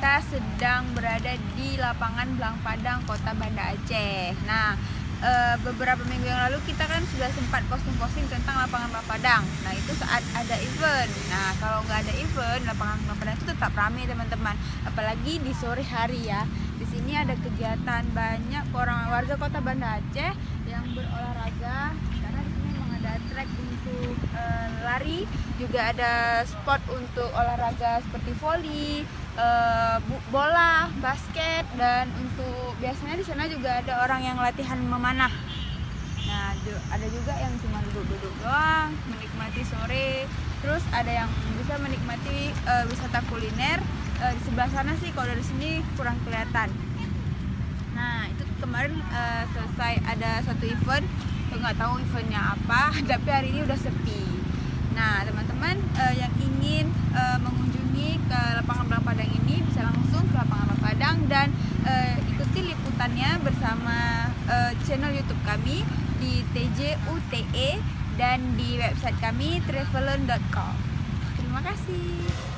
kita sedang berada di lapangan Blang Padang, Kota Banda Aceh. Nah, beberapa minggu yang lalu kita kan sudah sempat posting-posting tentang lapangan Blang Padang. Nah, itu saat ada event. Nah, kalau nggak ada event, lapangan Blang Padang itu tetap ramai teman-teman. Apalagi di sore hari ya. Di sini ada kegiatan banyak orang warga Kota Banda Aceh yang berolahraga. Karena di sini memang ada track untuk lari, juga ada spot untuk olahraga seperti voli, bola, basket, dan untuk biasanya di sana juga ada orang yang latihan memanah. Nah, ada juga yang cuma duduk-duduk doang, menikmati sore. Terus ada yang bisa menikmati wisata kuliner. Di sebelah sana sih, kalau dari sini kurang kelihatan. Nah, itu kemarin selesai ada satu event, nggak tahu eventnya apa, tapi hari ini udah sepi. Nah, teman-teman yang ingin mengunjungi ke lapangan Blang Padang ini bisa langsung ke lapangan Blang Padang dan ikuti liputannya bersama channel YouTube kami di TJUTE dan di website kami traveler.com. Terima kasih.